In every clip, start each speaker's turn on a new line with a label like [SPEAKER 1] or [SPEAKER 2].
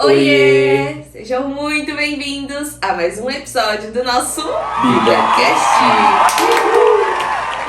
[SPEAKER 1] Oiê! Sejam muito bem-vindos a mais um episódio do nosso
[SPEAKER 2] BíbliaCast!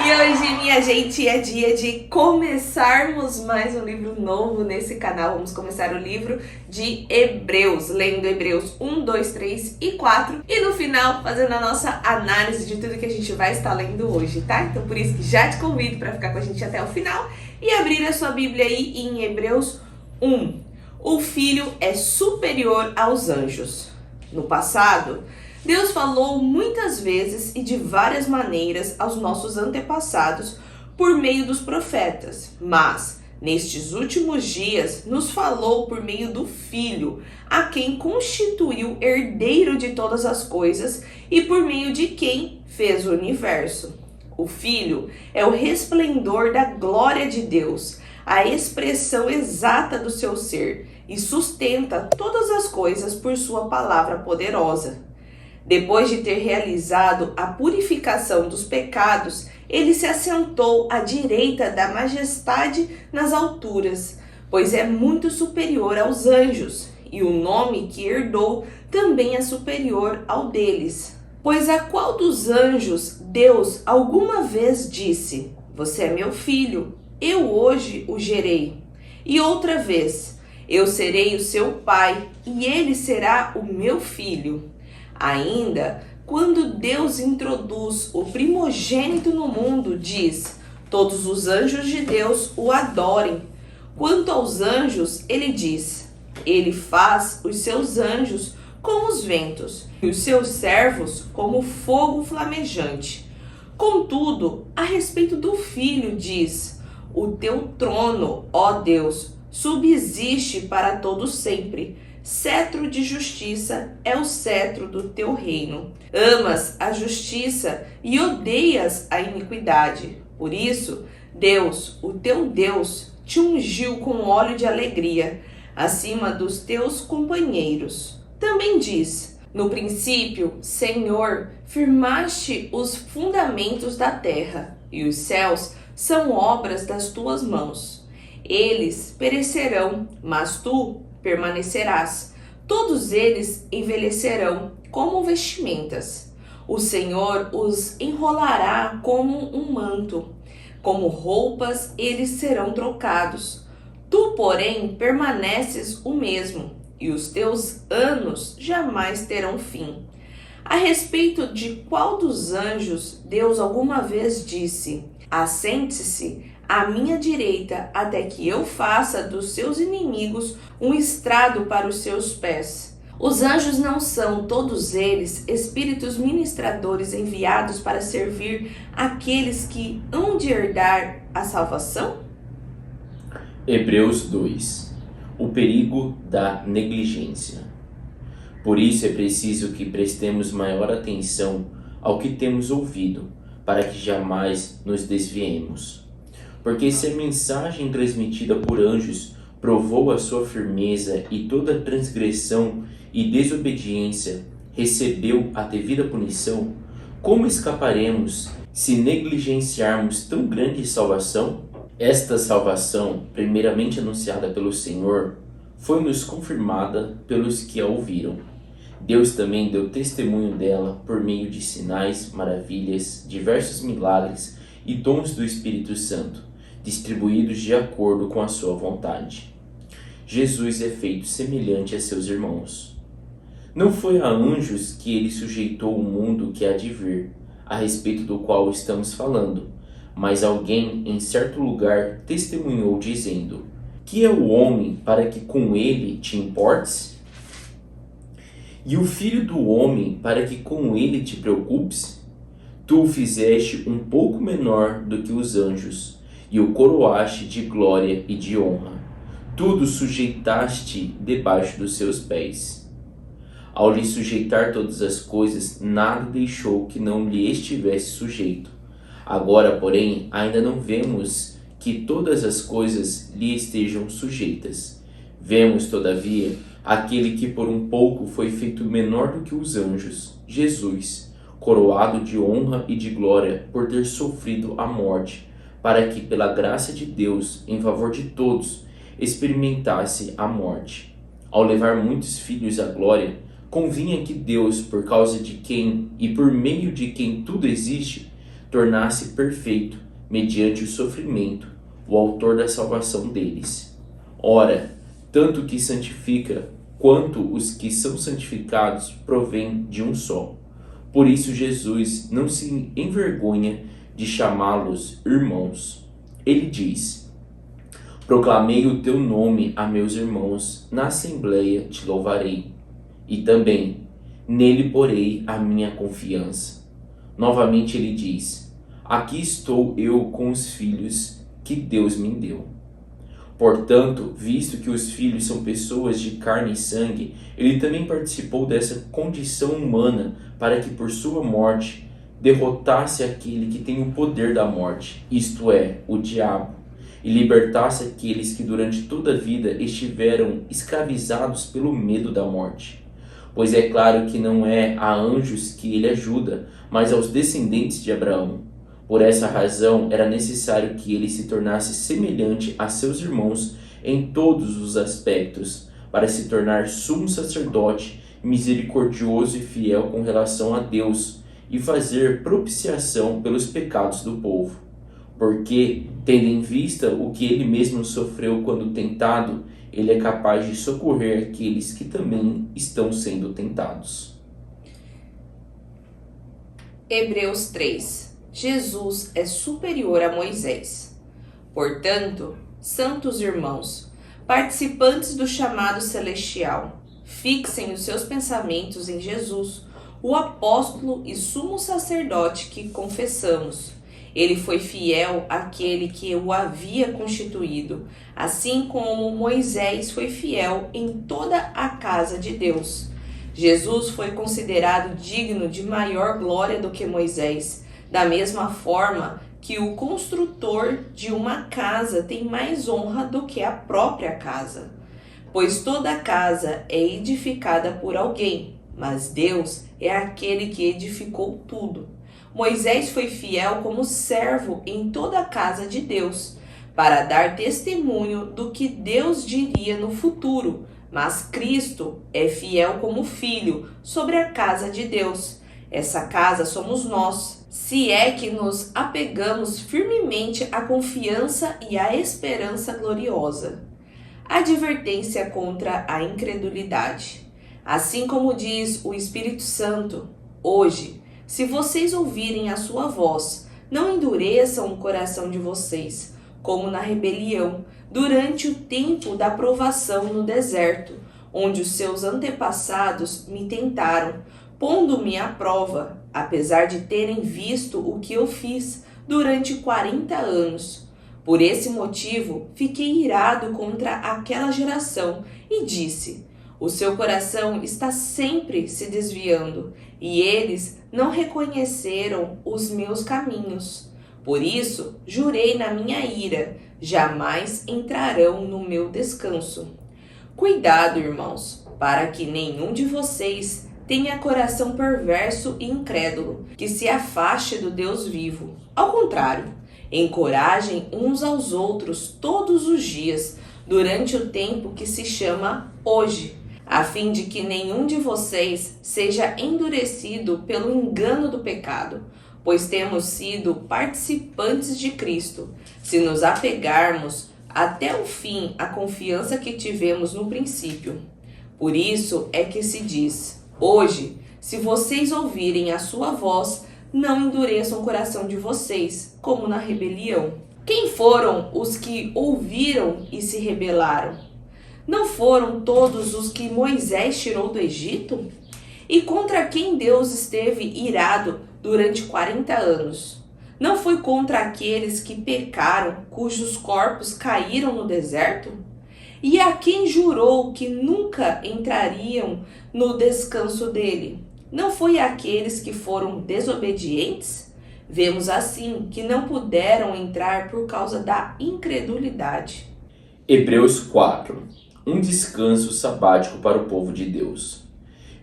[SPEAKER 1] E hoje, minha gente, é dia de começarmos mais um livro novo nesse canal. Vamos começar o livro de Hebreus, lendo Hebreus 1, 2, 3 e 4. E no final, fazendo a nossa análise de tudo que a gente vai estar lendo hoje, tá? Então, por isso que já te convido para ficar com a gente até o final e abrir a sua Bíblia aí em Hebreus 1. O filho é superior aos anjos. No passado, Deus falou muitas vezes e de várias maneiras aos nossos antepassados por meio dos profetas, mas nestes últimos dias nos falou por meio do Filho, a quem constituiu herdeiro de todas as coisas e por meio de quem fez o universo. O Filho é o resplendor da glória de Deus, a expressão exata do seu ser, e sustenta todas as coisas por sua palavra poderosa. Depois de ter realizado a purificação dos pecados, ele se assentou à direita da majestade nas alturas, pois é muito superior aos anjos, e o nome que herdou também é superior ao deles. Pois a qual dos anjos Deus alguma vez disse: "Você é meu filho, eu hoje o gerei"? E outra vez: "Eu serei o seu pai, e ele será o meu filho"? Ainda, quando Deus introduz o primogênito no mundo, diz: "Todos os anjos de Deus o adorem". Quanto aos anjos, ele diz: "Ele faz os seus anjos como os ventos, e os seus servos como fogo flamejante". Contudo, a respeito do Filho, diz: "O teu trono, ó Deus, subsiste para todo sempre. Cetro de justiça é o cetro do teu reino. Amas a justiça e odeias a iniquidade. Por isso, Deus, o teu Deus, te ungiu com óleo de alegria, acima dos teus companheiros". Também diz: "No princípio, Senhor, firmaste os fundamentos da terra, e os céus são obras das tuas mãos. Eles perecerão, mas tu permanecerás. Todos eles envelhecerão como vestimentas. O Senhor os enrolará como um manto. Como roupas eles serão trocados. Tu, porém, permaneces o mesmo, e os teus anos jamais terão fim". A respeito de qual dos anjos Deus alguma vez disse: "Assente-se à minha direita, até que eu faça dos seus inimigos um estrado para os seus pés"? Os anjos não são, todos eles, espíritos ministradores enviados para servir aqueles que hão de herdar a salvação?
[SPEAKER 2] Hebreus 2. O perigo da negligência. Por isso é preciso que prestemos maior atenção ao que temos ouvido, para que jamais nos desviemos. Porque se a mensagem transmitida por anjos provou a sua firmeza e toda transgressão e desobediência recebeu a devida punição, como escaparemos se negligenciarmos tão grande salvação? Esta salvação, primeiramente anunciada pelo Senhor, foi-nos confirmada pelos que a ouviram. Deus também deu testemunho dela por meio de sinais, maravilhas, diversos milagres e dons do Espírito Santo, distribuídos de acordo com a sua vontade. Jesus é feito semelhante a seus irmãos. Não foi a anjos que ele sujeitou o mundo que há de vir, a respeito do qual estamos falando, mas alguém em certo lugar testemunhou dizendo: "Que é o homem para que com ele te importes? E o filho do homem para que com ele te preocupes? Tu o fizeste um pouco menor do que os anjos, e o coroaste de glória e de honra. Tudo sujeitaste debaixo dos seus pés. Ao lhe sujeitar todas as coisas, nada deixou que não lhe estivesse sujeito. Agora, porém, ainda não vemos que todas as coisas lhe estejam sujeitas. Vemos, todavia, aquele que por um pouco foi feito menor do que os anjos, Jesus, coroado de honra e de glória por ter sofrido a morte, para que, pela graça de Deus, em favor de todos, experimentasse a morte. ao levar muitos filhos à glória, convinha que Deus, por causa de quem e por meio de quem tudo existe, tornasse perfeito, mediante o sofrimento, o autor da salvação deles. Ora, tanto o que santifica quanto os que são santificados provém de um só. Por isso Jesus não se envergonha de chamá-los irmãos. Ele diz: proclamei o teu nome a meus irmãos, na assembleia te louvarei. E também, nele porei a minha confiança. Novamente ele diz: aqui estou eu com os filhos que Deus me deu. Portanto, visto que os filhos são pessoas de carne e sangue, ele também participou dessa condição humana para que por sua morte derrotasse aquele que tem o poder da morte, isto é, o diabo, e libertasse aqueles que durante toda a vida estiveram escravizados pelo medo da morte. Pois é claro que não é a anjos que ele ajuda, mas aos descendentes de Abraão. Por essa razão, era necessário que ele se tornasse semelhante a seus irmãos em todos os aspectos, para se tornar sumo sacerdote, misericordioso e fiel com relação a Deus, e fazer propiciação pelos pecados do povo. Porque, tendo em vista o que ele mesmo sofreu quando tentado, ele é capaz de socorrer aqueles que também estão sendo tentados.
[SPEAKER 1] Hebreus 3. Jesus é superior a Moisés. Portanto, santos irmãos, participantes do chamado celestial, fixem os seus pensamentos em Jesus, o apóstolo e sumo sacerdote que confessamos. Ele foi fiel àquele que o havia constituído, assim como Moisés foi fiel em toda a casa de Deus. Jesus foi considerado digno de maior glória do que Moisés, da mesma forma que o construtor de uma casa tem mais honra do que a própria casa. Pois toda casa é edificada por alguém, mas Deus é aquele que edificou tudo. Moisés foi fiel como servo em toda a casa de Deus, para dar testemunho do que Deus diria no futuro, mas Cristo é fiel como filho sobre a casa de Deus. Essa casa somos nós, se é que nos apegamos firmemente à confiança e à esperança gloriosa. Advertência contra a incredulidade. Assim como diz o Espírito Santo, hoje, se vocês ouvirem a sua voz, não endureçam o coração de vocês, como na rebelião, durante o tempo da provação no deserto, onde os seus antepassados me tentaram, pondo-me à prova, apesar de terem visto o que eu fiz durante 40 anos. Por esse motivo, fiquei irado contra aquela geração e disse: o seu coração está sempre se desviando, e eles não reconheceram os meus caminhos. Por isso, jurei na minha ira, jamais entrarão no meu descanso. Cuidado, irmãos, para que nenhum de vocês tenha coração perverso e incrédulo, que se afaste do Deus vivo. Ao contrário, encorajem uns aos outros todos os dias, durante o tempo que se chama hoje, a fim de que nenhum de vocês seja endurecido pelo engano do pecado, pois temos sido participantes de Cristo, se nos apegarmos até o fim à confiança que tivemos no princípio. Por isso é que se diz: hoje, se vocês ouvirem a sua voz, não endureçam o coração de vocês, como na rebelião. Quem foram os que ouviram e se rebelaram? Não foram todos os que Moisés tirou do Egito? E contra quem Deus esteve irado durante 40 anos? Não foi contra aqueles que pecaram, cujos corpos caíram no deserto? E a quem jurou que nunca entrariam no descanso dele? Não foi aqueles que foram desobedientes? Vemos assim que não puderam entrar por causa da incredulidade.
[SPEAKER 2] Hebreus 4. Um descanso sabático para o povo de Deus.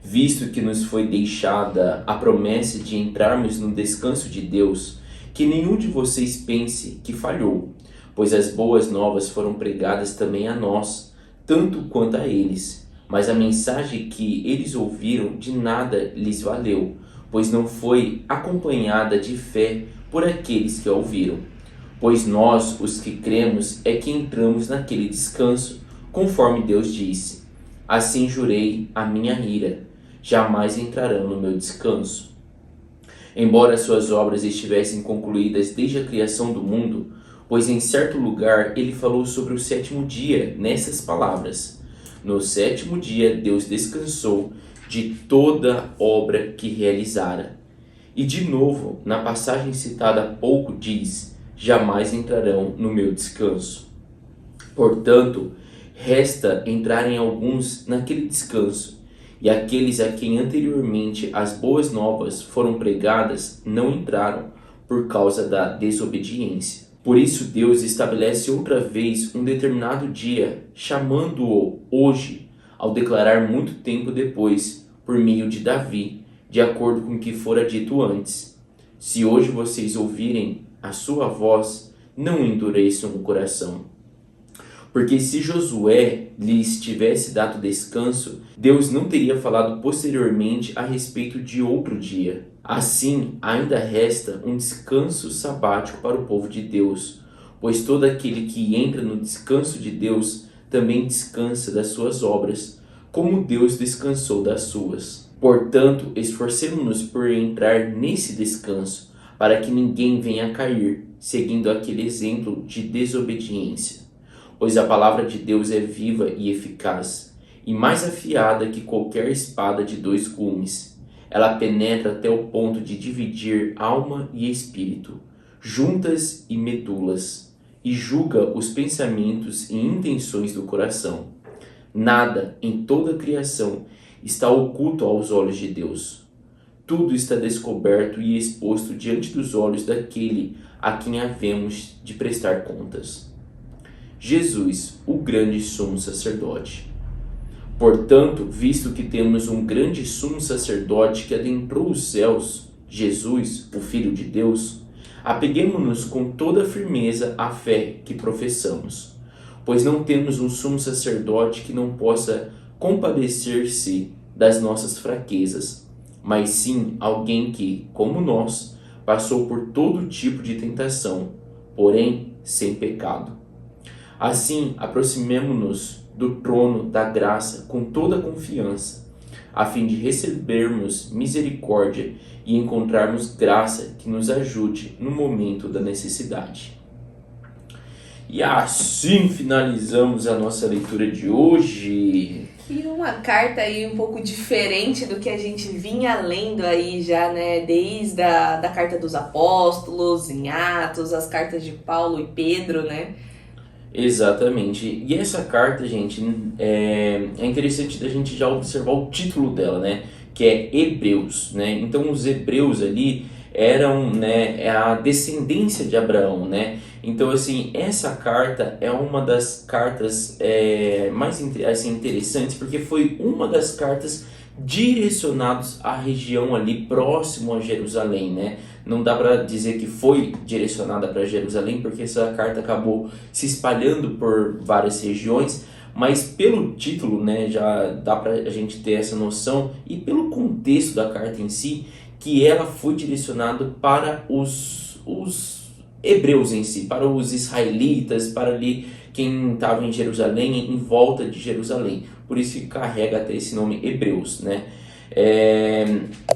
[SPEAKER 2] Visto que nos foi deixada a promessa de entrarmos no descanso de Deus, que nenhum de vocês pense que falhou, pois as boas novas foram pregadas também a nós, tanto quanto a eles. Mas a mensagem que eles ouviram de nada lhes valeu, pois não foi acompanhada de fé por aqueles que a ouviram. Pois nós, os que cremos, é que entramos naquele descanso, conforme Deus disse: assim jurei a minha ira, jamais entrarão no meu descanso. Embora suas obras estivessem concluídas desde a criação do mundo, pois em certo lugar ele falou sobre o sétimo dia nessas palavras: no sétimo dia Deus descansou de toda obra que realizara. E de novo, na passagem citada há pouco diz: jamais entrarão no meu descanso. Portanto, resta entrarem alguns naquele descanso, e aqueles a quem anteriormente as boas novas foram pregadas não entraram por causa da desobediência. Por isso Deus estabelece outra vez um determinado dia, chamando-o hoje, ao declarar muito tempo depois, por meio de Davi, de acordo com o que fora dito antes: se hoje vocês ouvirem a sua voz, não endureçam o coração. Porque se Josué lhes tivesse dado descanso, Deus não teria falado posteriormente a respeito de outro dia. Assim, ainda resta um descanso sabático para o povo de Deus, pois todo aquele que entra no descanso de Deus também descansa das suas obras, como Deus descansou das suas. Portanto, esforcemo-nos por entrar nesse descanso, para que ninguém venha a cair, seguindo aquele exemplo de desobediência. Pois a palavra de Deus é viva e eficaz, e mais afiada que qualquer espada de 2 gumes. Ela penetra até o ponto de dividir alma e espírito, juntas e medulas, e julga os pensamentos e intenções do coração. Nada em toda a criação está oculto aos olhos de Deus. Tudo está descoberto e exposto diante dos olhos daquele a quem havemos de prestar contas. Jesus, o grande sumo sacerdote. Portanto, visto que temos um grande sumo sacerdote que adentrou os céus, Jesus, o Filho de Deus, apeguemo-nos com toda firmeza à fé que professamos, pois não temos um sumo sacerdote que não possa compadecer-se das nossas fraquezas, mas sim alguém que, como nós, passou por todo tipo de tentação, porém sem pecado. Assim, aproximemo-nos do trono da graça com toda a confiança, a fim de recebermos misericórdia e encontrarmos graça que nos ajude no momento da necessidade. E assim finalizamos a nossa leitura de hoje.
[SPEAKER 1] E uma carta aí um pouco diferente do que a gente vinha lendo aí já, né? Desde da carta dos apóstolos, em Atos, as cartas de Paulo e Pedro, né?
[SPEAKER 2] Exatamente. E essa carta, gente, é interessante da gente já observar o título dela, né? Que é Hebreus, né? Então os hebreus ali eram, né, a descendência de Abraão, né? Então, assim, essa carta é uma das cartas mais assim, interessantes, porque foi uma das cartas direcionadas à região ali próximo a Jerusalém, né? Não dá para dizer que foi direcionada para Jerusalém, porque essa carta acabou se espalhando por várias regiões, mas pelo título, né, já dá para a gente ter essa noção, e pelo contexto da carta em si, que ela foi direcionada para os hebreus em si, para os israelitas, para ali quem estava em Jerusalém, em volta de Jerusalém. Por isso que carrega até esse nome Hebreus, né?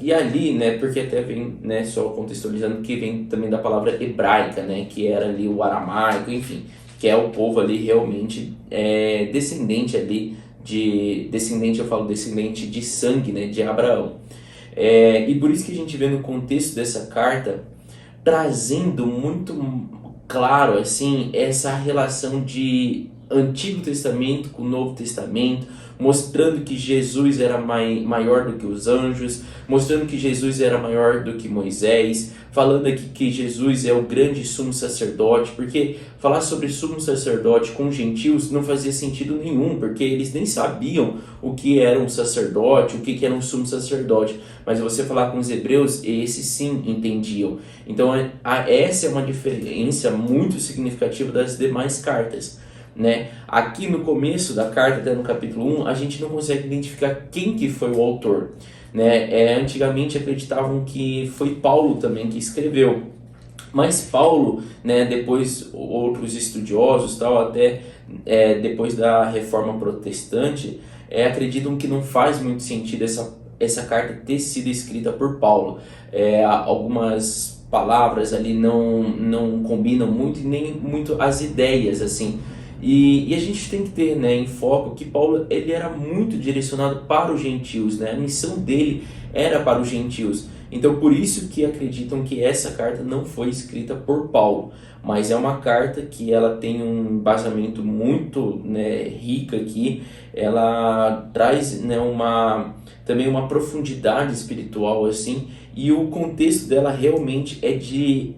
[SPEAKER 2] E ali, né, porque até vem, né, só contextualizando, que vem também da palavra hebraica, né, que era ali o aramaico, enfim, que é o povo ali realmente descendente ali descendente, eu falo descendente de sangue, né, de Abraão. E por isso que a gente vê no contexto dessa carta trazendo muito claro assim essa relação de Antigo Testamento com o Novo Testamento, mostrando que Jesus era maior do que os anjos, mostrando que Jesus era maior do que Moisés, falando aqui que Jesus é o grande sumo sacerdote, porque falar sobre sumo sacerdote com gentios não fazia sentido nenhum, porque eles nem sabiam o que era um sacerdote, o que era um sumo sacerdote, mas você falar com os hebreus, esses sim entendiam. Então essa é uma diferença muito significativa das demais cartas, né? Aqui no começo da carta, até no capítulo 1, a gente não consegue identificar quem que foi o autor, né? Antigamente acreditavam que foi Paulo também que escreveu, mas Paulo, né, depois outros estudiosos, tal, até depois da Reforma Protestante, acreditam que não faz muito sentido essa carta ter sido escrita por Paulo. Algumas palavras ali não combinam muito e nem muito as ideias, assim. E a gente tem que ter, né, em foco que Paulo ele era muito direcionado para os gentios, né? A missão dele era para os gentios. Então por isso que acreditam que essa carta não foi escrita por Paulo, mas é uma carta que ela tem um embasamento muito, né, rico aqui. Ela traz, né, também uma profundidade espiritual assim, e o contexto dela realmente é de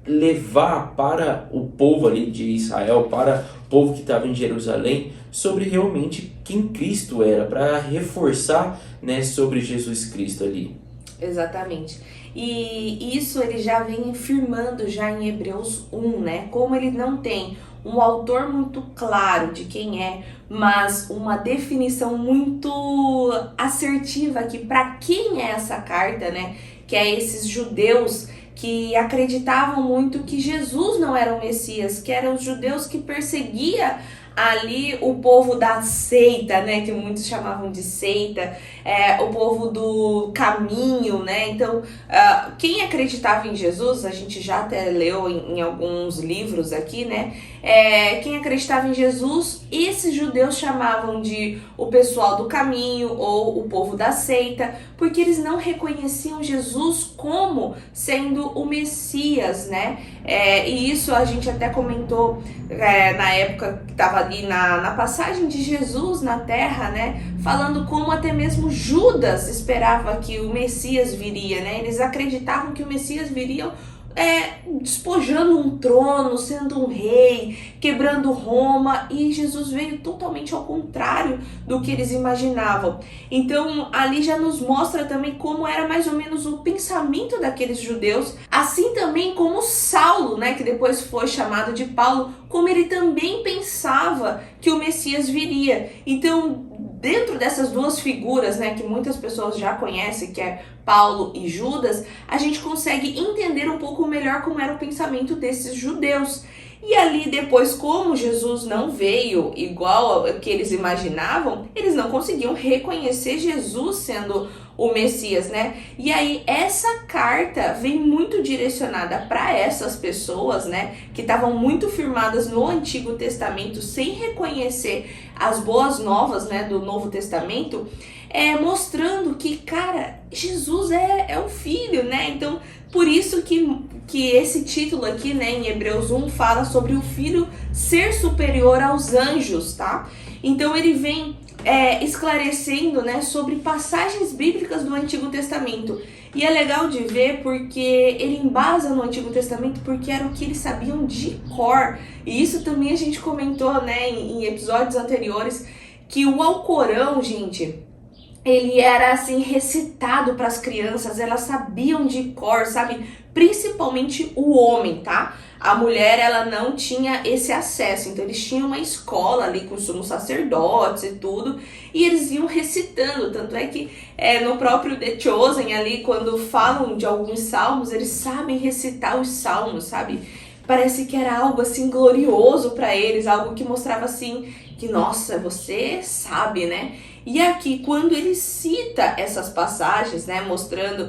[SPEAKER 2] levar para o povo ali de Israel, para o povo que estava em Jerusalém, sobre realmente quem Cristo era, para reforçar, né, sobre Jesus Cristo ali.
[SPEAKER 1] Exatamente. E isso ele já vem firmando já em Hebreus 1, né? Como ele não tem um autor muito claro de quem é, mas uma definição muito assertiva aqui para quem é essa carta, né? Que é esses judeus que acreditavam muito que Jesus não era o Messias, que eram os judeus que perseguia ali o povo da seita, né, que muitos chamavam de seita, o povo do caminho, né? Então, quem acreditava em Jesus, a gente já até leu em alguns livros aqui, né? Quem acreditava em Jesus, esses judeus chamavam de o pessoal do caminho ou o povo da seita, porque eles não reconheciam Jesus como sendo o Messias, né? E isso a gente até comentou na época que estava ali na passagem de Jesus na terra, né? Falando como até mesmo Judas esperava que o Messias viria, né? Eles acreditavam que o Messias viria despojando um trono, sendo um rei, quebrando Roma, e Jesus veio totalmente ao contrário do que eles imaginavam. Então ali já nos mostra também como era mais ou menos o pensamento daqueles judeus, assim também como Saulo, né, que depois foi chamado de Paulo, como ele também pensava que o Messias viria. Então, dentro dessas duas figuras, né, que muitas pessoas já conhecem, que é Paulo e Judas, a gente consegue entender um pouco melhor como era o pensamento desses judeus. E ali depois, como Jesus não veio igual ao que eles imaginavam, eles não conseguiam reconhecer Jesus sendo o Messias, né? E aí essa carta vem muito direcionada para essas pessoas, né, que estavam muito firmadas no Antigo Testamento, sem reconhecer as boas novas, né, do Novo Testamento, mostrando que, cara, Jesus é o Filho, né? Então, por isso que esse título aqui, né, em Hebreus 1, fala sobre o Filho ser superior aos anjos, tá? Então, ele vem esclarecendo, né, sobre passagens bíblicas do Antigo Testamento. E é legal de ver porque ele embasa no Antigo Testamento porque era o que eles sabiam de cor. E isso também a gente comentou, né, em episódios anteriores, que o Alcorão, gente, ele era assim recitado para as crianças, elas sabiam de cor, sabe? Principalmente o homem, tá? A mulher, ela não tinha esse acesso, então eles tinham uma escola ali com os sumos sacerdotes e tudo, e eles iam recitando, tanto é que no próprio The Chosen ali, quando falam de alguns salmos, eles sabem recitar os salmos, sabe? Parece que era algo assim glorioso para eles, algo que mostrava assim, que nossa, você sabe, né? E aqui, quando ele cita essas passagens, né, mostrando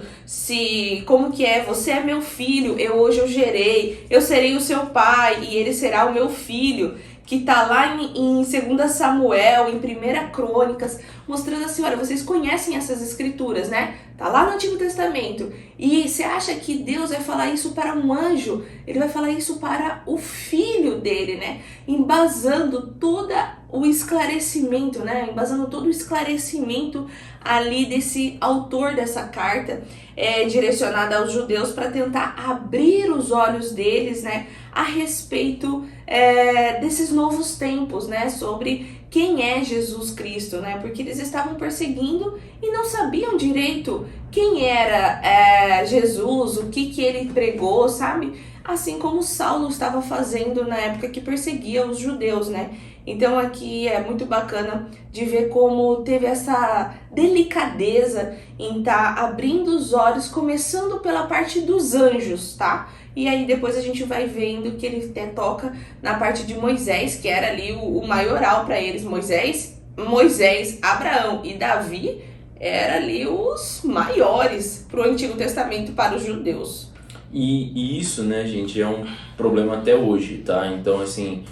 [SPEAKER 1] como que você é meu filho, hoje eu gerei, eu serei o seu pai e ele será o meu filho, que tá lá em 2 Samuel, em 1 Crônicas, mostrando assim, olha, vocês conhecem essas escrituras, né? Tá lá no Antigo Testamento. E você acha que Deus vai falar isso para um anjo? Ele vai falar isso para o filho dele, né? Embasando toda o esclarecimento, né? Embasando todo o esclarecimento ali desse autor dessa carta, direcionada aos judeus, para tentar abrir os olhos deles, né, a respeito desses novos tempos, né, sobre quem é Jesus Cristo, né, porque eles estavam perseguindo e não sabiam direito quem era Jesus, o que ele pregou, sabe? Assim como Saulo estava fazendo na época que perseguia os judeus, né? Então aqui é muito bacana de ver como teve essa delicadeza em estar abrindo os olhos, começando pela parte dos anjos, tá? E aí depois a gente vai vendo que ele toca na parte de Moisés, que era ali o maioral para eles. Moisés, Abraão e Davi eram ali os maiores para o Antigo Testamento para os judeus.
[SPEAKER 2] E isso, né, gente, é um problema até hoje, tá? Então, assim,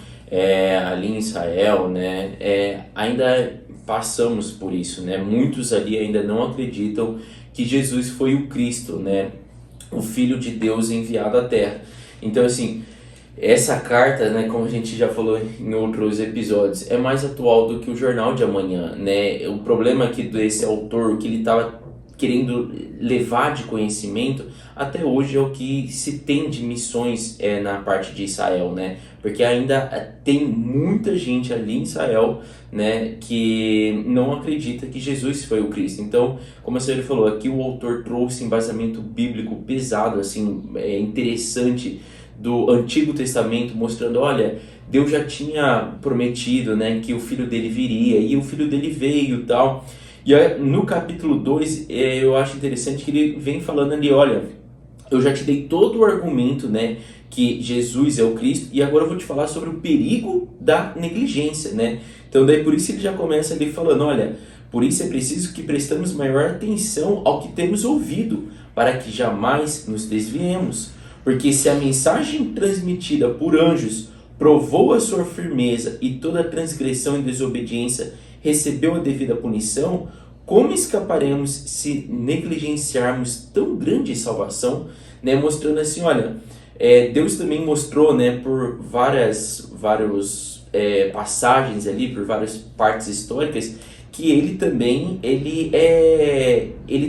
[SPEAKER 2] ali em Israel, né, ainda passamos por isso, né? Muitos ali ainda não acreditam que Jesus foi o Cristo, né? O Filho de Deus enviado à Terra. Então, assim, essa carta, né, como a gente já falou em outros episódios, é mais atual do que o Jornal de Amanhã, né? O problema aqui desse autor, o que ele estava querendo levar de conhecimento, até hoje é o que se tem de missões na parte de Israel, né? Porque ainda tem muita gente ali em Israel, né, que não acredita que Jesus foi o Cristo. Então, como a senhora falou, aqui o autor trouxe embasamento bíblico pesado, assim, interessante, do Antigo Testamento, mostrando, olha, Deus já tinha prometido, né, que o filho dele viria, e o filho dele veio e tal. E no capítulo 2, eu acho interessante que ele vem falando ali, olha, eu já te dei todo o argumento, né, que Jesus é o Cristo, e agora eu vou te falar sobre o perigo da negligência, né? Então daí por isso ele já começa ali falando, olha, por isso é preciso que prestamos maior atenção ao que temos ouvido, para que jamais nos desviemos. Porque se a mensagem transmitida por anjos provou a sua firmeza e toda transgressão e desobediência recebeu a devida punição, como escaparemos se negligenciarmos tão grande salvação? Né? Mostrando assim, olha, Deus também mostrou, né, por várias passagens ali, por várias partes históricas, que ele também, ele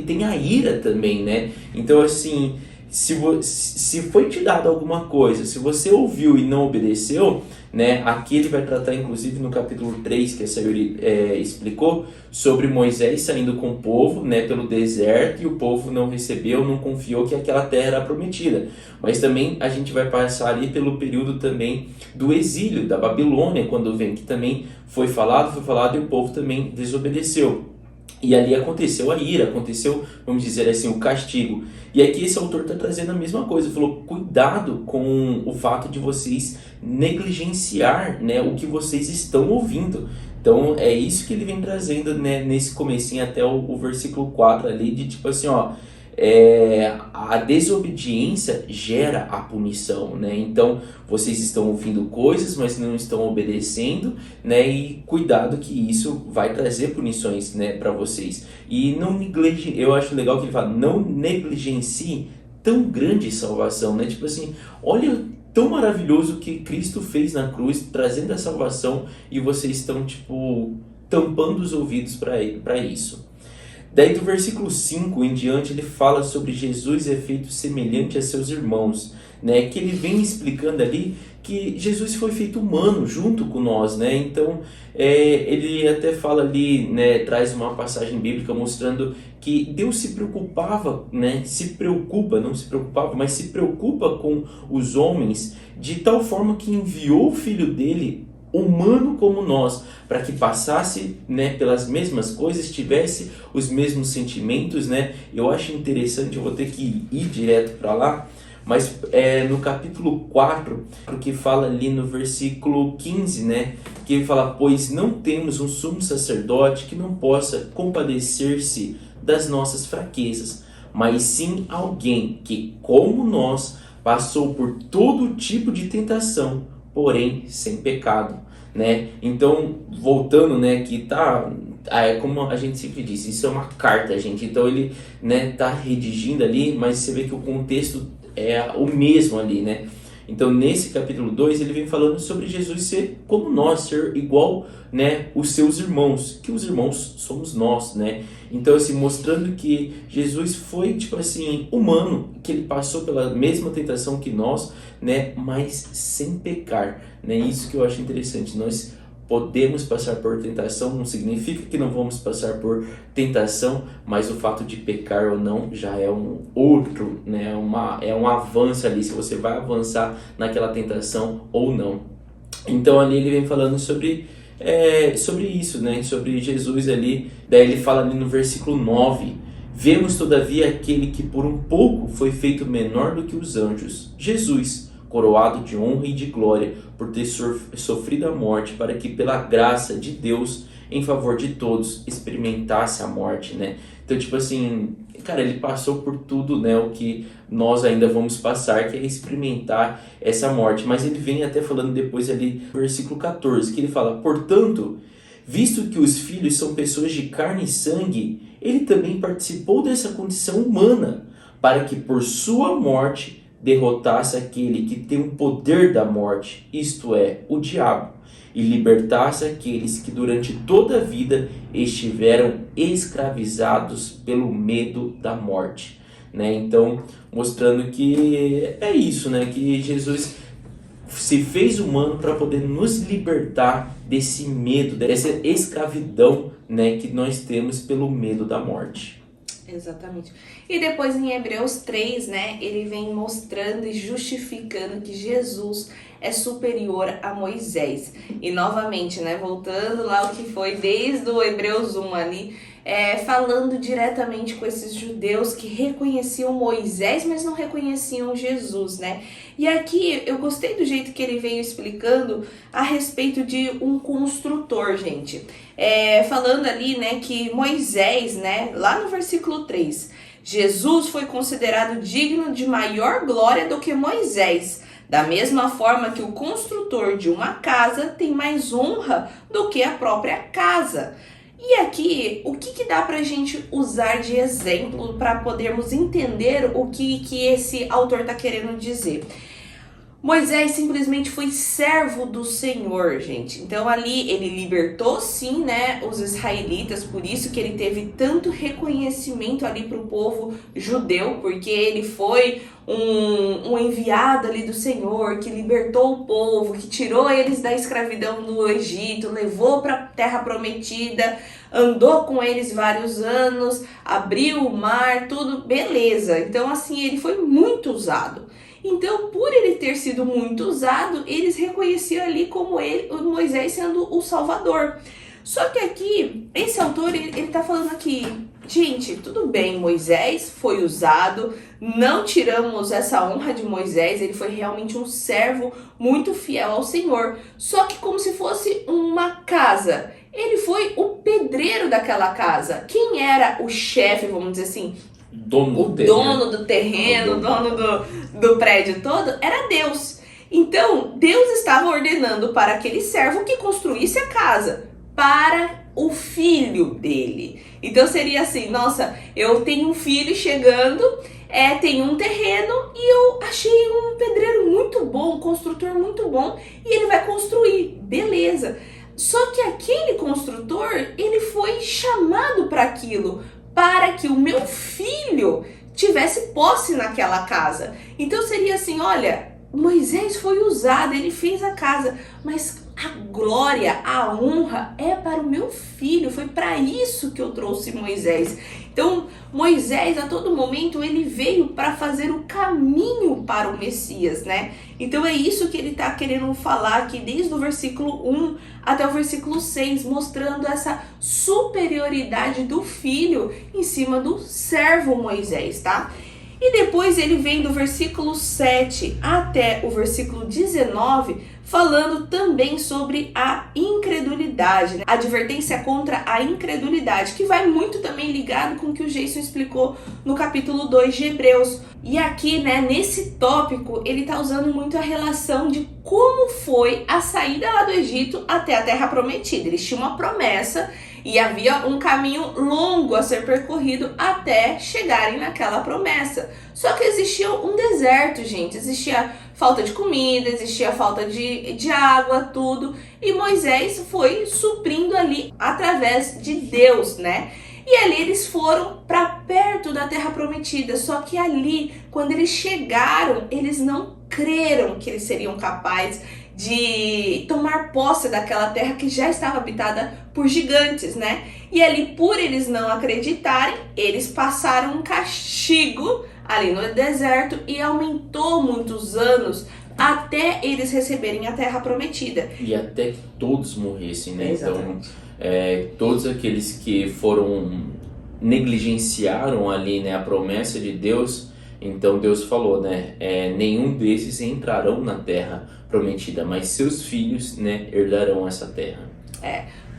[SPEAKER 2] tem a ira também, né? Então, assim, se foi te dado alguma coisa, se você ouviu e não obedeceu, né, aqui ele vai tratar, inclusive, no capítulo 3, que a Sayuri explicou, sobre Moisés saindo com o povo, né, pelo deserto, e o povo não recebeu, não confiou que aquela terra era prometida. Mas também a gente vai passar ali pelo período também do exílio, da Babilônia, quando vem, que também foi falado, e o povo também desobedeceu. E ali aconteceu a ira, aconteceu, vamos dizer assim, o castigo. E aqui esse autor está trazendo a mesma coisa, falou, cuidado com o fato de vocês negligenciar, né, o que vocês estão ouvindo. Então é isso que ele vem trazendo, né, nesse comecinho até o versículo 4 ali, de tipo assim, ó, a desobediência gera a punição, né? Então vocês estão ouvindo coisas, mas não estão obedecendo, né? E cuidado que isso vai trazer punições, né, para vocês. E não eu acho legal que ele fala, não negligencie tão grande salvação, né? Tipo assim, olha tão maravilhoso que Cristo fez na cruz, trazendo a salvação, e vocês estão tipo tampando os ouvidos para isso. Daí do versículo 5 em diante ele fala sobre Jesus é feito semelhante a seus irmãos, né? Que ele vem explicando ali que Jesus foi feito humano junto com nós, né? Então ele até fala ali, né, traz uma passagem bíblica mostrando que Deus se preocupava, né? Não se preocupava, mas se preocupa com os homens de tal forma que enviou o Filho dele, humano como nós, para que passasse, né, pelas mesmas coisas, tivesse os mesmos sentimentos, né? Eu acho interessante, eu vou ter que ir direto para lá, mas no capítulo 4, que fala ali no versículo 15, né, que ele fala, pois não temos um sumo sacerdote que não possa compadecer-se das nossas fraquezas, mas sim alguém que, como nós, passou por todo tipo de tentação, porém sem pecado, né? Então, voltando, né, que tá, como a gente sempre diz, isso é uma carta, gente. Então ele, né, tá redigindo ali, mas você vê que o contexto é o mesmo ali, né? Então, nesse capítulo 2, ele vem falando sobre Jesus ser como nós, ser igual, né, os seus irmãos, que os irmãos somos nós, né? Então, assim, mostrando que Jesus foi, tipo assim, humano, que ele passou pela mesma tentação que nós, né, mas sem pecar, né? Isso que eu acho interessante. Nós podemos passar por tentação, não significa que não vamos passar por tentação, mas o fato de pecar ou não já é um outro, né? É um avanço ali, se você vai avançar naquela tentação ou não. Então ali ele vem falando sobre isso, né? Sobre Jesus ali. Daí ele fala ali no versículo 9: vemos todavia aquele que por um pouco foi feito menor do que os anjos, Jesus, coroado de honra e de glória, por ter sofrido a morte, para que pela graça de Deus, em favor de todos, experimentasse a morte, né? Então, tipo assim, cara, ele passou por tudo, né, o que nós ainda vamos passar, que é experimentar essa morte. Mas ele vem até falando depois ali, no versículo 14, que ele fala: portanto, visto que os filhos são pessoas de carne e sangue, ele também participou dessa condição humana, para que por sua morte derrotasse aquele que tem o poder da morte, isto é, o diabo, e libertasse aqueles que durante toda a vida estiveram escravizados pelo medo da morte, né? Então, mostrando que é isso, né? Que Jesus se fez humano para poder nos libertar desse medo, dessa escravidão, né, que nós temos pelo medo da morte.
[SPEAKER 1] Exatamente. E depois em Hebreus 3, né, ele vem mostrando e justificando que Jesus é superior a Moisés. E novamente, né, voltando lá o que foi desde o Hebreus 1 ali, falando diretamente com esses judeus que reconheciam Moisés, mas não reconheciam Jesus, né? E aqui eu gostei do jeito que ele veio explicando a respeito de um construtor, gente. Falando ali, né, que Moisés, né, lá no versículo 3, Jesus foi considerado digno de maior glória do que Moisés, da mesma forma que o construtor de uma casa tem mais honra do que a própria casa. E aqui, o que dá pra gente usar de exemplo para podermos entender o que esse autor está querendo dizer? Moisés simplesmente foi servo do Senhor, gente. Então ali ele libertou sim, né, os israelitas, por isso que ele teve tanto reconhecimento ali para o povo judeu, porque ele foi um enviado ali do Senhor, que libertou o povo, que tirou eles da escravidão do Egito, levou para a terra prometida, andou com eles vários anos, abriu o mar, tudo, beleza. Então assim, ele foi muito usado. Então, por ele ter sido muito usado, eles reconheciam ali como o Moisés sendo o Salvador. Só que aqui, esse autor, ele tá falando aqui, gente, tudo bem, Moisés foi usado, não tiramos essa honra de Moisés, ele foi realmente um servo muito fiel ao Senhor. Só que como se fosse uma casa, ele foi o pedreiro daquela casa. Quem era o chefe, vamos dizer assim, dono do terreno, dono do prédio todo, era Deus. Então, Deus estava ordenando para aquele servo que construísse a casa para o filho dele. Então seria assim, nossa, eu tenho um filho chegando, tem um terreno e eu achei um pedreiro muito bom, um construtor muito bom, e ele vai construir, beleza. Só que aquele construtor, ele foi chamado para aquilo, para que o meu filho tivesse posse naquela casa. Então seria assim, olha, Moisés foi usado, ele fez a casa, mas a glória, a honra é para o meu filho, foi para isso que eu trouxe Moisés. Então Moisés a todo momento ele veio para fazer o caminho para o Messias, né? Então é isso que ele está querendo falar aqui desde o versículo 1 até o versículo 6, mostrando essa superioridade do filho em cima do servo Moisés, tá? E depois ele vem do versículo 7 até o versículo 19, falando também sobre a incredulidade, né? A advertência contra a incredulidade, que vai muito também ligado com o que o Jason explicou no capítulo 2 de Hebreus. E aqui, né, nesse tópico, ele está usando muito a relação de como foi a saída lá do Egito até a Terra Prometida. Eles tinham uma promessa e havia um caminho longo a ser percorrido até chegarem naquela promessa. Só que existia um deserto, gente. Existia falta de comida, existia falta de água, tudo. E Moisés foi suprindo ali através de Deus, né? E ali eles foram para perto da terra prometida. Só que ali, quando eles chegaram, eles não creram que eles seriam capazes de tomar posse daquela terra que já estava habitada por gigantes, né? E ali, por eles não acreditarem, eles passaram um castigo ali no deserto e aumentou muitos anos até eles receberem a terra prometida.
[SPEAKER 2] E até que todos morressem, né?
[SPEAKER 1] Exatamente.
[SPEAKER 2] Então, todos aqueles que negligenciaram ali, né, a promessa de Deus, então Deus falou, né, nenhum desses entrarão na terra prometida, mas seus filhos, né, herdarão essa terra.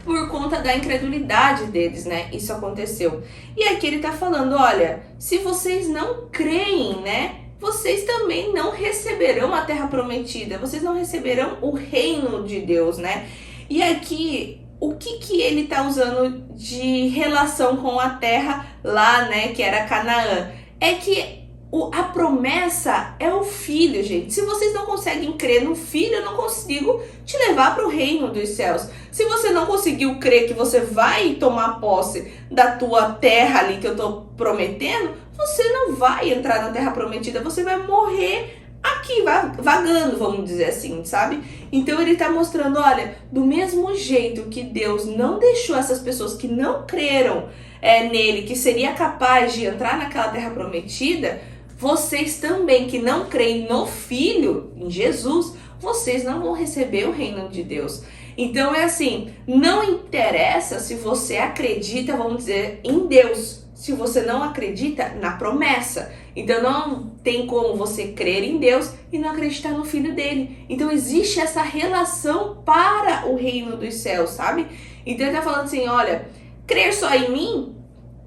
[SPEAKER 1] Por conta da incredulidade deles, né, isso aconteceu. E aqui ele tá falando, olha, se vocês não creem, né, vocês também não receberão a terra prometida, vocês não receberão o reino de Deus, né? E aqui, o que ele tá usando de relação com a terra lá, né, que era Canaã? É que a promessa é o filho, gente. Se vocês não conseguem crer no filho, eu não consigo te levar para o reino dos céus. Se você não conseguiu crer que você vai tomar posse da tua terra ali que eu tô prometendo, você não vai entrar na terra prometida, você vai morrer aqui, vagando, vamos dizer assim, sabe? Então ele tá mostrando, olha, do mesmo jeito que Deus não deixou essas pessoas que não creram nele, que seria capaz de entrar naquela terra prometida, vocês também que não creem no Filho, em Jesus, vocês não vão receber o reino de Deus. Então é assim, não interessa se você acredita, vamos dizer, em Deus, se você não acredita na promessa. Então não tem como você crer em Deus e não acreditar no Filho dele. Então existe essa relação para o reino dos céus, sabe? Então ele tá falando assim, olha, crer só em mim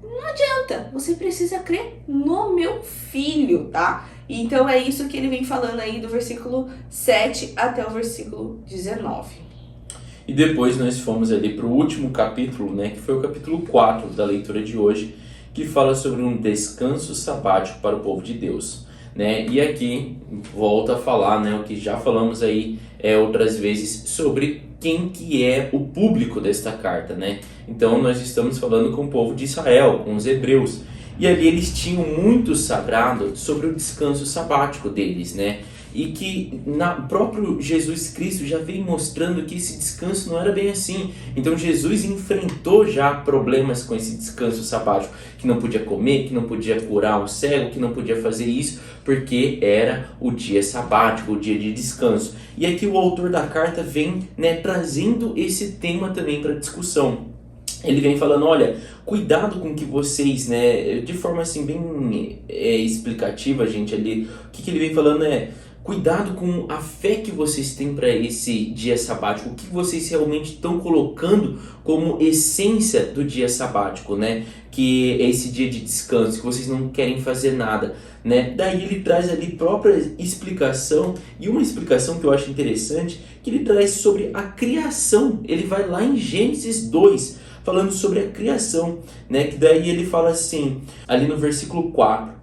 [SPEAKER 1] não adianta, você precisa crer no meu filho, tá? Então é isso que ele vem falando aí do versículo 7 até o versículo 19.
[SPEAKER 2] E depois nós fomos ali para o último capítulo, né, que foi o capítulo 4 da leitura de hoje, que fala sobre um descanso sabático para o povo de Deus, né? E aqui volta a falar, né, o que já falamos aí outras vezes sobre quem que é o público desta carta, né? Então nós estamos falando com o povo de Israel, com os hebreus, e ali eles tinham muito sagrado sobre o descanso sabático deles, né? E que próprio Jesus Cristo já vem mostrando que esse descanso não era bem assim. Então Jesus enfrentou já problemas com esse descanso sabático, que não podia comer, que não podia curar um cego, que não podia fazer isso, porque era o dia sabático, o dia de descanso. E aqui o autor da carta vem, né, trazendo esse tema também para discussão. Ele vem falando, olha, cuidado com que vocês, né, de forma assim bem explicativa, gente, ali, o que ele vem falando cuidado com a fé que vocês têm para esse dia sabático, o que vocês realmente estão colocando como essência do dia sabático, né? Que é esse dia de descanso, que vocês não querem fazer nada, né? Daí ele traz ali própria explicação, e uma explicação que eu acho interessante, que ele traz sobre a criação. Ele vai lá em Gênesis 2, falando sobre a criação, né? Que daí ele fala assim, ali no versículo 4,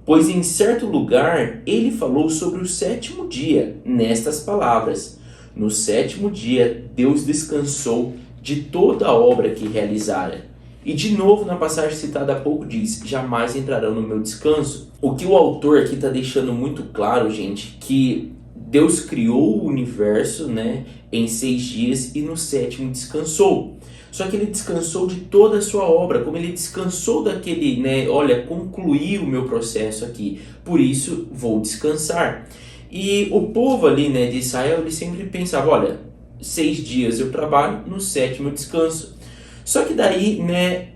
[SPEAKER 2] pois em certo lugar ele falou sobre o sétimo dia, nestas palavras, no sétimo dia Deus descansou de toda a obra que realizara. E de novo na passagem citada há pouco diz, jamais entrarão no meu descanso. O que o autor aqui está deixando muito claro, gente, que Deus criou o universo, né, em 6 dias e no sétimo descansou. Só que ele descansou de toda a sua obra, como ele descansou daquele, né, olha, concluí o meu processo aqui, por isso vou descansar. E o povo ali, né, de Israel, ele sempre pensava, olha, 6 dias eu trabalho, no sétimo eu descanso. Só que daí, né,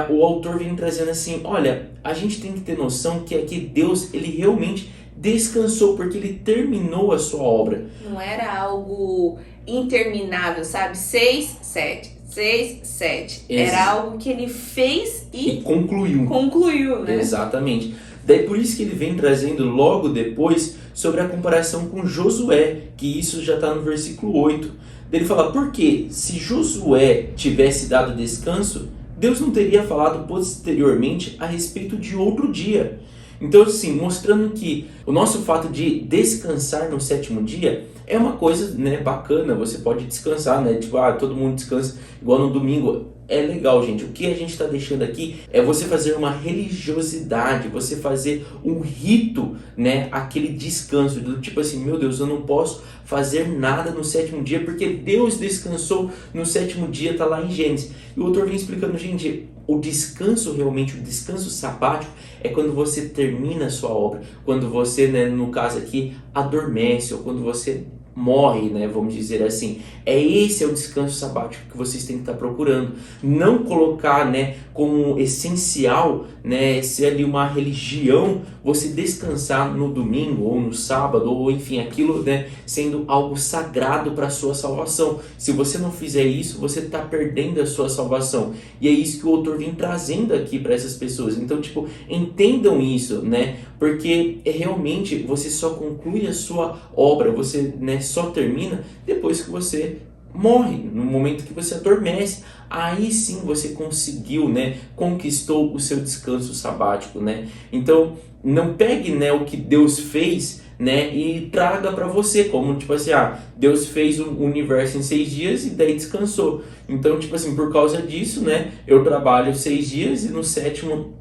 [SPEAKER 2] o autor vem trazendo assim, olha, a gente tem que ter noção que aqui Deus, ele realmente descansou, porque ele terminou a sua obra.
[SPEAKER 1] Não era algo interminável, sabe? 6, 7. 6, 7. Era algo que ele fez e
[SPEAKER 2] concluiu.
[SPEAKER 1] Concluiu, né?
[SPEAKER 2] Exatamente. Daí por isso que ele vem trazendo logo depois sobre a comparação com Josué, que isso já está no versículo 8. Ele fala, porque se Josué tivesse dado descanso, Deus não teria falado posteriormente a respeito de outro dia. Então, assim, mostrando que o nosso fato de descansar no sétimo dia é uma coisa, né, bacana. Você pode descansar, né? Tipo, todo mundo descansa igual no domingo. É legal, gente. O que a gente está deixando aqui é você fazer uma religiosidade, você fazer um rito, né? Aquele descanso, do tipo assim, meu Deus, eu não posso fazer nada no sétimo dia, porque Deus descansou no sétimo dia, tá lá em Gênesis. E o autor vem explicando, gente, o descanso realmente, o descanso sabático é quando você termina a sua obra, quando você, né, no caso aqui, adormece, ou quando você morre, né, vamos dizer assim. Esse é o descanso sabático que vocês têm que estar procurando. Não colocar, né, como essencial, né, ser ali uma religião, você descansar no domingo ou no sábado, ou enfim, aquilo, né, sendo algo sagrado para a sua salvação. Se você não fizer isso, você está perdendo a sua salvação. E é isso que o autor vem trazendo aqui para essas pessoas. Então, tipo, entendam isso, né, porque realmente você só conclui a sua obra, você, né, só termina depois que você morre, no momento que você adormece. Aí sim você conseguiu, né, conquistou o seu descanso sabático, né? Então não pegue, né, o que Deus fez, né, e traga para você, como tipo assim, Deus fez o universo em 6 dias e daí descansou. Então, tipo assim, por causa disso, né, eu trabalho 6 dias e no sétimo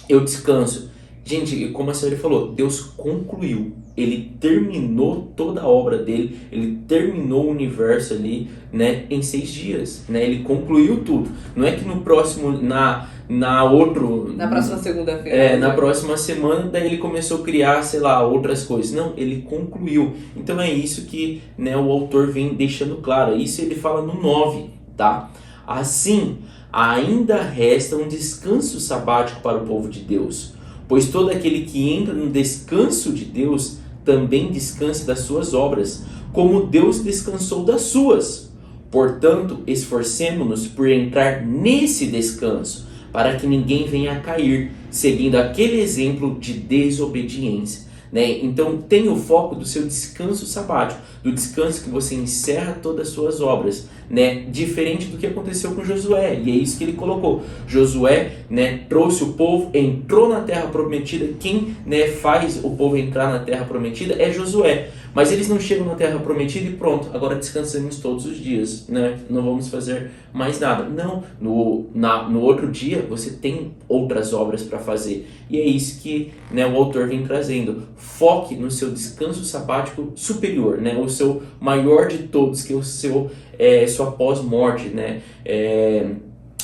[SPEAKER 2] eu descanso. Gente, como a senhora falou, Deus concluiu, ele terminou toda a obra dele, ele terminou o universo ali, né, em 6 dias, né, ele concluiu tudo. Não é que no próximo, na
[SPEAKER 1] próxima segunda-feira.
[SPEAKER 2] na próxima semana, daí ele começou a criar, sei lá, outras coisas. Não, ele concluiu. Então é isso que, né, o autor vem deixando claro. Isso ele fala no 9, tá? Assim, ainda resta um descanso sabático para o povo de Deus. Pois todo aquele que entra no descanso de Deus também descansa das suas obras, como Deus descansou das suas. Portanto, esforcemo-nos por entrar nesse descanso, para que ninguém venha a cair, seguindo aquele exemplo de desobediência. Né? Então, tenha o foco do seu descanso sabático, do descanso que você encerra todas as suas obras, né? Diferente do que aconteceu com Josué, e é isso que ele colocou. Josué, né, trouxe o povo, entrou na terra prometida. Quem, né, faz o povo entrar na terra prometida é Josué. Mas eles não chegam na terra prometida e pronto, agora descansamos todos os dias, né? Não vamos fazer mais nada. Não, no outro dia você tem outras obras para fazer. E é isso que, né, o autor vem trazendo. Foque no seu descanso sabático superior, né? O seu maior de todos, que é o seu sua pós-morte, né?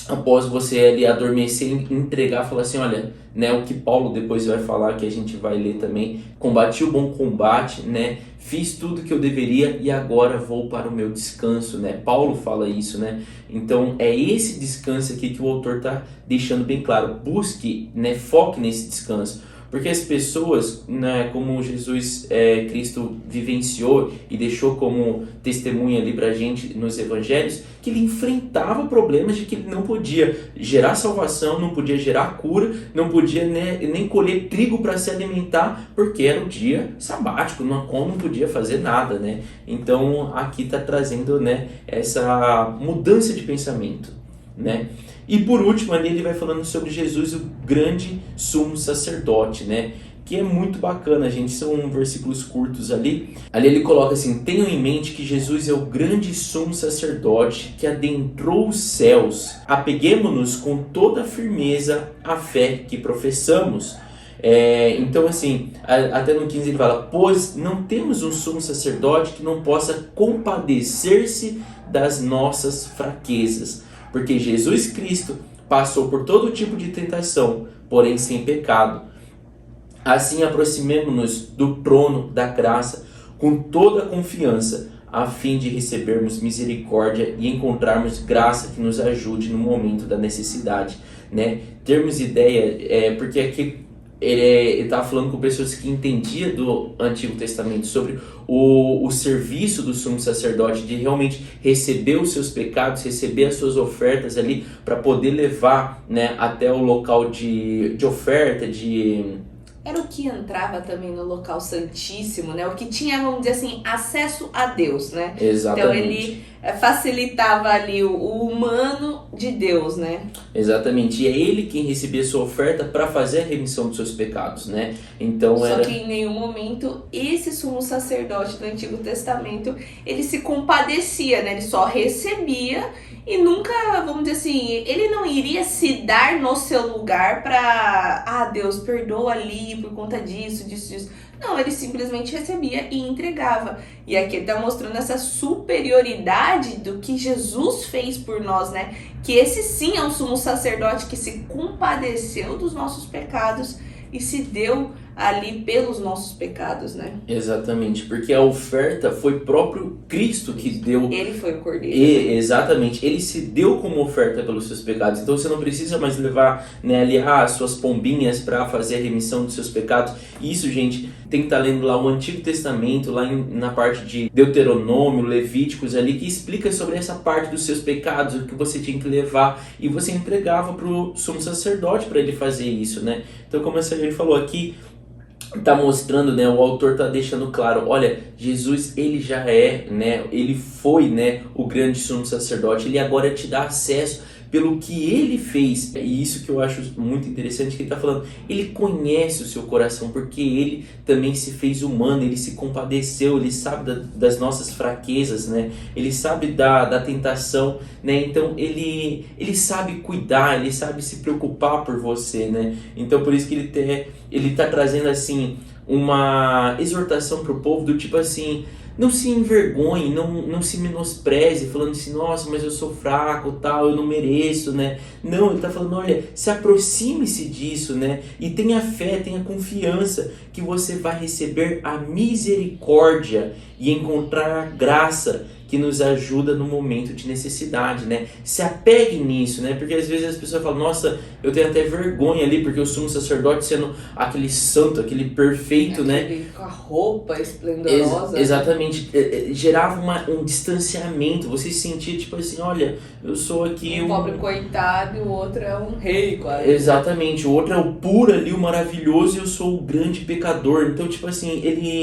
[SPEAKER 2] Após você ali adormecer e entregar, falar assim, olha, né, o que Paulo depois vai falar, que a gente vai ler também, combati o bom combate, né, fiz tudo que eu deveria e agora vou para o meu descanso, né? Paulo fala isso, né? Então é esse descanso aqui que o autor está deixando bem claro. Busque, né, foque nesse descanso. Porque as pessoas, né, como Jesus Cristo vivenciou e deixou como testemunha ali pra gente nos evangelhos, que ele enfrentava problemas de que ele não podia gerar salvação, não podia gerar cura, não podia, né, nem colher trigo para se alimentar, porque era o dia sabático, não podia fazer nada, né? Então aqui está trazendo, né, essa mudança de pensamento, né? E por último ali ele vai falando sobre Jesus, o grande sumo sacerdote, né? Que é muito bacana, gente, são versículos curtos ali. Ali ele coloca assim, tenham em mente que Jesus é o grande sumo sacerdote que adentrou os céus. Apeguemo-nos com toda a firmeza à fé que professamos. Então assim, até no 15 ele fala, pois não temos um sumo sacerdote que não possa compadecer-se das nossas fraquezas. Porque Jesus Cristo passou por todo tipo de tentação, porém sem pecado. Assim aproximemo-nos do trono da graça com toda a confiança, a fim de recebermos misericórdia e encontrarmos graça que nos ajude no momento da necessidade, né? Termos ideia, porque aqui ele estava falando com pessoas que entendiam do Antigo Testamento sobre o serviço do sumo sacerdote, de realmente receber os seus pecados, receber as suas ofertas ali, para poder levar, né, até o local de oferta,
[SPEAKER 1] Era o que entrava também no local santíssimo, né? O que tinha, vamos dizer assim, acesso a Deus, né?
[SPEAKER 2] Exatamente.
[SPEAKER 1] Então ele facilitava ali o humano de Deus, né?
[SPEAKER 2] Exatamente, e é ele quem recebia sua oferta para fazer a remissão dos seus pecados, né? Então
[SPEAKER 1] Só
[SPEAKER 2] era
[SPEAKER 1] que em nenhum momento esse sumo sacerdote do Antigo Testamento, ele se compadecia, né? Ele só recebia e nunca, vamos dizer assim, ele não iria se dar no seu lugar para, Deus, perdoa ali por conta disso, disso. Não, ele simplesmente recebia e entregava. E aqui ele está mostrando essa superioridade do que Jesus fez por nós, né? Que esse sim é um sumo sacerdote que se compadeceu dos nossos pecados e se deu ali pelos nossos pecados, né?
[SPEAKER 2] exatamente, porque a oferta foi próprio Cristo que deu.
[SPEAKER 1] Ele foi o cordeiro.
[SPEAKER 2] Exatamente, ele se deu como oferta pelos seus pecados. Então você não precisa mais levar, né, ali as suas pombinhas para fazer a remissão dos seus pecados. Isso, gente, tem que estar lendo lá o Antigo Testamento, lá na parte de Deuteronômio, Levíticos ali, que explica sobre essa parte dos seus pecados, o que você tinha que levar, e você entregava para o sumo sacerdote para ele fazer isso, né? Então, como ele falou aqui, tá mostrando, né, o autor tá deixando claro, olha, Jesus, ele já é, né, ele foi, né, o grande sumo sacerdote, ele agora te dá acesso pelo que ele fez. E isso que eu acho muito interessante, que ele tá falando, ele conhece o seu coração, porque ele também se fez humano, ele se compadeceu, ele sabe das nossas fraquezas, né, ele sabe da tentação, né, então ele sabe cuidar, ele sabe se preocupar por você, né, então por isso que ele tá trazendo assim uma exortação pro povo do tipo assim, não se envergonhe, não se menospreze, falando assim, nossa, mas eu sou fraco, tal, eu não mereço, né? Não, ele tá falando, olha, se aproxime-se disso, né? E tenha fé, tenha confiança que você vai receber a misericórdia e encontrar graça que nos ajuda no momento de necessidade, né? Se apegue nisso, né? Porque às vezes as pessoas falam, nossa, eu tenho até vergonha ali, porque o sumo sacerdote sendo aquele santo, aquele perfeito, né?
[SPEAKER 1] Com a roupa esplendorosa.
[SPEAKER 2] Exatamente, gerava um distanciamento, você se sentia tipo assim, olha, eu sou aqui
[SPEAKER 1] um pobre coitado e o outro é um rei, quase.
[SPEAKER 2] Exatamente, o outro é o puro ali, o maravilhoso, e eu sou o grande pecador. Então, tipo assim,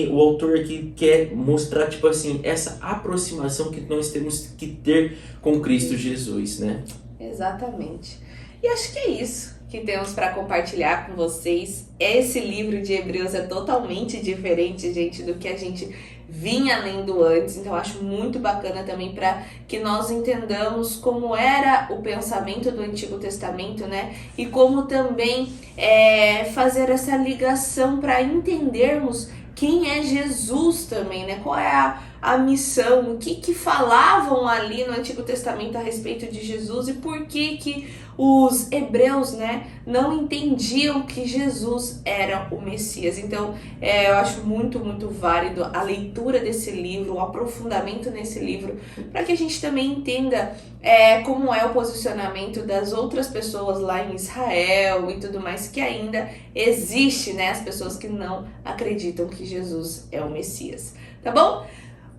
[SPEAKER 2] o autor aqui quer mostrar, tipo assim, essa aproximação que nós temos que ter com Cristo Jesus, né?
[SPEAKER 1] Exatamente. E acho que é isso que temos para compartilhar com vocês. Esse livro de Hebreus é totalmente diferente, gente, do que a gente vinha lendo antes, então acho muito bacana também para que nós entendamos como era o pensamento do Antigo Testamento, né? E como também fazer essa ligação para entendermos quem é Jesus também, né? Qual é a missão, o que falavam ali no Antigo Testamento a respeito de Jesus e por que os hebreus, né, não entendiam que Jesus era o Messias. Então, eu acho muito, muito válido a leitura desse livro, o aprofundamento nesse livro, para que a gente também entenda como é o posicionamento das outras pessoas lá em Israel e tudo mais, que ainda existe, né, as pessoas que não acreditam que Jesus é o Messias. Tá bom?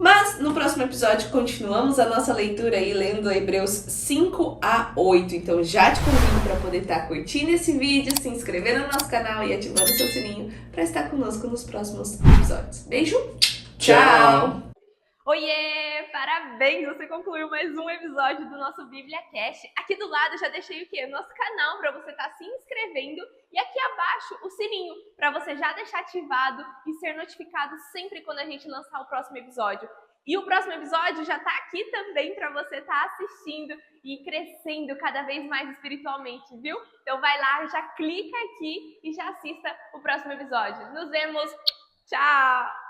[SPEAKER 1] Mas no próximo episódio continuamos a nossa leitura aí lendo Hebreus 5 a 8. Então já te convido para poder estar curtindo esse vídeo, se inscrevendo no nosso canal e ativando o seu sininho para estar conosco nos próximos episódios. Beijo, tchau!
[SPEAKER 3] Oiê! Parabéns! Você concluiu mais um episódio do nosso Bíblia Cast. Aqui do lado eu já deixei o quê? O nosso canal para você estar se inscrevendo e aqui abaixo o sininho para você já deixar ativado e ser notificado sempre quando a gente lançar o próximo episódio. E o próximo episódio já está aqui também para você estar assistindo e crescendo cada vez mais espiritualmente, viu? Então vai lá, já clica aqui e já assista o próximo episódio. Nos vemos! Tchau!